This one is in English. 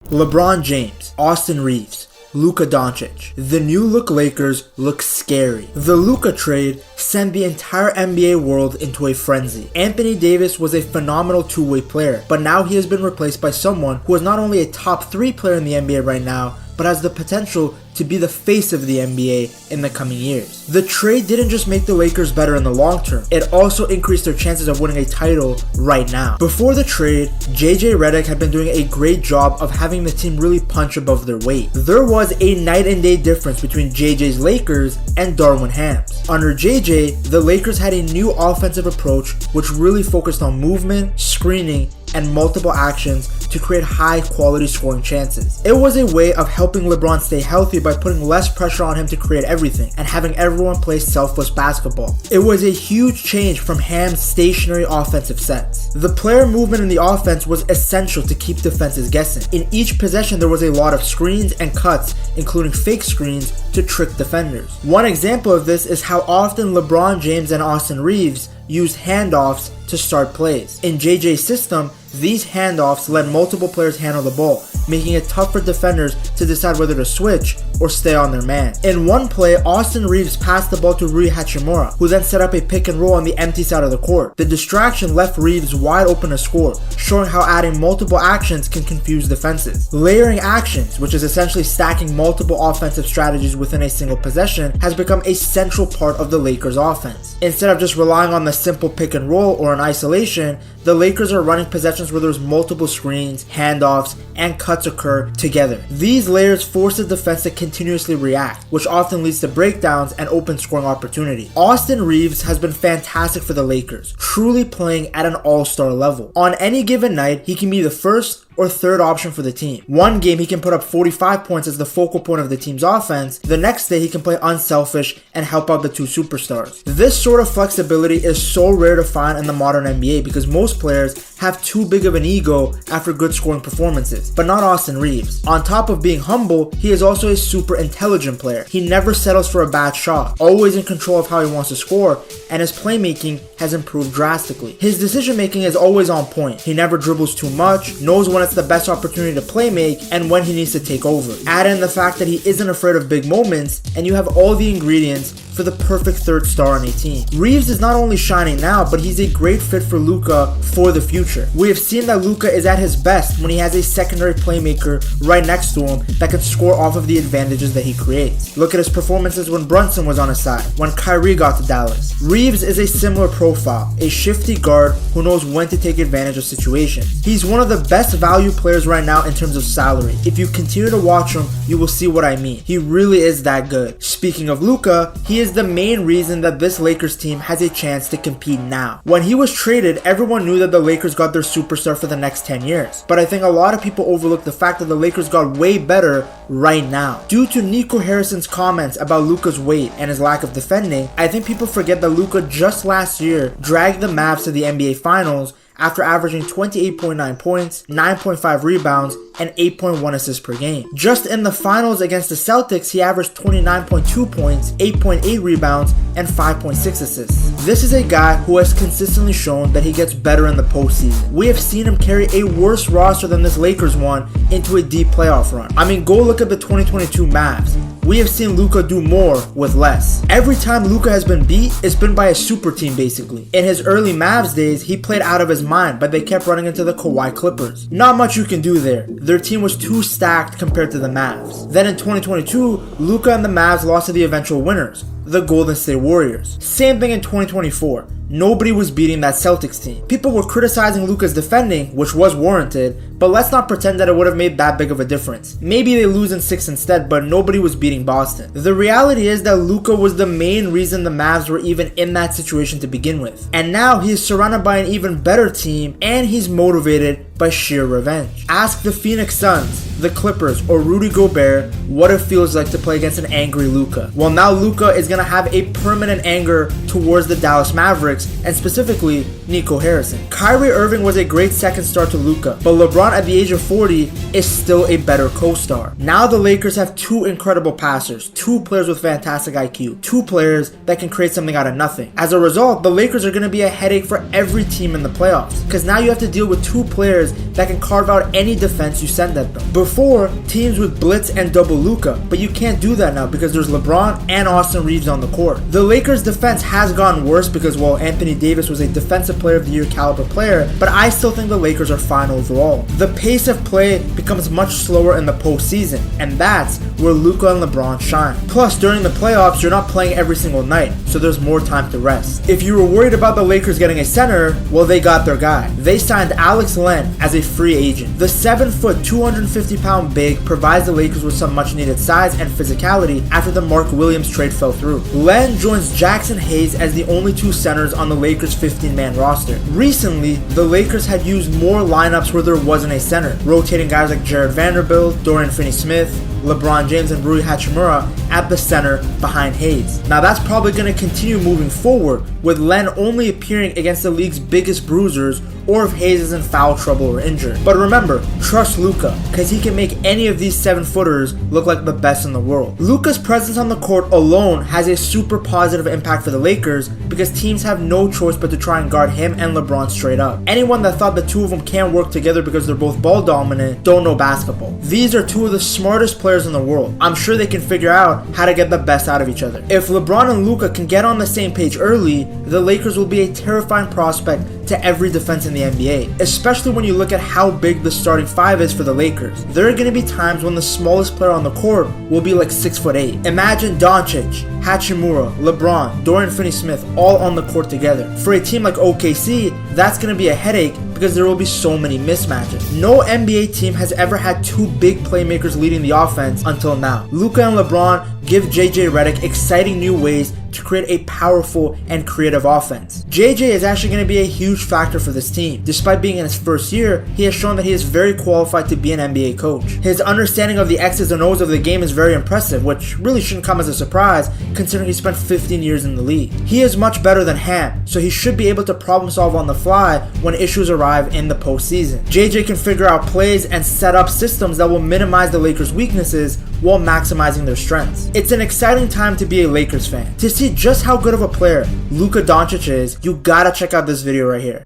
LeBron James, Austin Reeves, Luka Dončić. The new look Lakers look scary. The Luka trade sent the entire NBA world into a frenzy. Anthony Davis was a phenomenal two-way player, but now he has been replaced by someone who is not only a top 3 player in the NBA right now, but has the potential to be the face of the NBA in the coming years. The trade didn't just make the Lakers better in the long term, it also increased their chances of winning a title right now. Before the trade, JJ Redick had been doing a great job of having the team really punch above their weight. There was a night and day difference between JJ's Lakers and Darvin Ham's. Under JJ, the Lakers had a new offensive approach which really focused on movement, screening, and multiple actions to create high quality scoring chances. It was a way of helping LeBron stay healthy by putting less pressure on him to create everything and having everyone play selfless basketball. It was a huge change from Ham's stationary offensive sets. The player movement in the offense was essential to keep defenses guessing. In each possession there was a lot of screens and cuts, including fake screens, to trick defenders. One example of this is how often LeBron James and Austin Reeves used handoffs to start plays. In JJ's system, these handoffs let multiple players handle the ball, making it tough for defenders to decide whether to switch or stay on their man. In one play, Austin Reeves passed the ball to Rui Hachimura, who then set up a pick and roll on the empty side of the court. The distraction left Reeves wide open to score, showing how adding multiple actions can confuse defenses. Layering actions, which is essentially stacking multiple offensive strategies within a single possession, has become a central part of the Lakers offense. Instead of just relying on the simple pick and roll or an isolation, the Lakers are running possessions where there's multiple screens, handoffs, and cuts occur together. These layers force the defense to continuously react, which often leads to breakdowns and open scoring opportunity. Austin Reeves has been fantastic for the Lakers, truly playing at an all-star level. On any given night, he can be the first or third option for the team. One game he can put up 45 points as the focal point of the team's offense. The next day he can play unselfish and help out the two superstars. This sort of flexibility is so rare to find in the modern NBA because most players have too big of an ego after good scoring performances, but not Austin Reeves. On top of being humble, he is also a super intelligent player. He never settles for a bad shot, always in control of how he wants to score, and his playmaking has improved drastically. His decision making is always on point. He never dribbles too much, knows when it's the best opportunity to play make, and when he needs to take over. Add in the fact that he isn't afraid of big moments, and you have all the ingredients for the perfect third star on a team. Reeves is not only shining now, but he's a great fit for Luka for the future. We have seen that Luka is at his best when he has a secondary playmaker right next to him that can score off of the advantages that he creates. Look at his performances when Brunson was on his side, when Kyrie got to Dallas. Reeves is a similar profile, a shifty guard who knows when to take advantage of situations. He's one of the best value players right now in terms of salary. If you continue to watch him, you will see what I mean. He really is that good. Speaking of Luka, he is the main reason that this Lakers team has a chance to compete now. When he was traded, everyone knew that the Lakers got their superstar for the next 10 years. But I think a lot of people overlook the fact that the Lakers got way better right now. Due to Nico Harrison's comments about Luka's weight and his lack of defending, I think people forget that Luka just last year dragged the Mavs to the NBA Finals after averaging 28.9 points, 9.5 rebounds, and 8.1 assists per game. Just in the finals against the Celtics, he averaged 29.2 points, 8.8 rebounds, and 5.6 assists. This is a guy who has consistently shown that he gets better in the postseason. We have seen him carry a worse roster than this Lakers one into a deep playoff run. I mean, go look at the 2022 Mavs. We have seen Luka do more with less. Every time Luka has been beat, it's been by a super team basically. In his early Mavs days, he played out of his mind, but they kept running into the Kawhi Clippers. Not much you can do there. Their team was too stacked compared to the Mavs. Then in 2022, Luka and the Mavs lost to the eventual winners, the Golden State Warriors. Same thing in 2024. Nobody was beating that Celtics team. People were criticizing Luka's defending, which was warranted, but let's not pretend that it would have made that big of a difference. Maybe they lose in 6 instead, but nobody was beating Boston. The reality is that Luka was the main reason the Mavs were even in that situation to begin with. And now he is surrounded by an even better team, and he's motivated by sheer revenge. Ask the Phoenix Suns, the Clippers, or Rudy Gobert what it feels like to play against an angry Luka. Well, now Luka is going to have a permanent anger towards the Dallas Mavericks, and specifically Nico Harrison. Kyrie Irving was a great second star to Luka, but LeBron at the age of 40 is still a better co-star. Now the Lakers have two incredible passers, two players with fantastic IQ, two players that can create something out of nothing. As a result, the Lakers are going to be a headache for every team in the playoffs, because now you have to deal with two players that can carve out any defense you send at them. Before, teams would blitz and double Luka, but you can't do that now because there's LeBron and Austin Reeves on the court. The Lakers defense has gotten worse because, well, Anthony Davis was a defensive player of the year caliber player, but I still think the Lakers are fine overall. The pace of play becomes much slower in the postseason, and that's where Luka and LeBron shine. Plus, during the playoffs, you're not playing every single night, so there's more time to rest. If you were worried about the Lakers getting a center, well, they got their guy. They signed Alex Len as a free agent. The 7-foot, 250-pound big provides the Lakers with some much-needed size and physicality after the Mark Williams trade fell through. Len joins Jackson Hayes as the only two centers on the Lakers' 15-man roster. Recently, the Lakers had used more lineups where there wasn't a center, rotating guys like Jared Vanderbilt, Dorian Finney-Smith, LeBron James, and Rui Hachimura at the center behind Hayes. Now that's probably going to continue moving forward, with Len only appearing against the league's biggest bruisers or if Hayes is in foul trouble or injured. But remember, trust Luka, because he can make any of these 7-footers look like the best in the world. Luka's presence on the court alone has a super positive impact for the Lakers because teams have no choice but to try and guard him and LeBron straight up. Anyone that thought the two of them can't work together because they're both ball dominant don't know basketball. These are two of the smartest players in the world. I'm sure they can figure out how to get the best out of each other. If LeBron and Luka can get on the same page early, the Lakers will be a terrifying prospect to every defense in the NBA, especially when you look at how big the starting five is for the Lakers. There are going to be times when the smallest player on the court will be like 6'8". Imagine Dončić, Hachimura, LeBron, Dorian Finney-Smith all on the court together. For a team like OKC, that's going to be a headache because there will be so many mismatches. No NBA team has ever had two big playmakers leading the offense until now. Luka and LeBron give JJ Redick exciting new ways to create a powerful and creative offense. JJ is actually going to be a huge factor for this team. Despite being in his first year, he has shown that he is very qualified to be an NBA coach. His understanding of the X's and O's of the game is very impressive, which really shouldn't come as a surprise considering he spent 15 years in the league. He is much better than Ham, so he should be able to problem solve on the fly when issues arrive in the postseason. JJ can figure out plays and set up systems that will minimize the Lakers' weaknesses while maximizing their strengths. It's an exciting time to be a Lakers fan. To see just how good of a player Luka Dončić is, you gotta check out this video right here.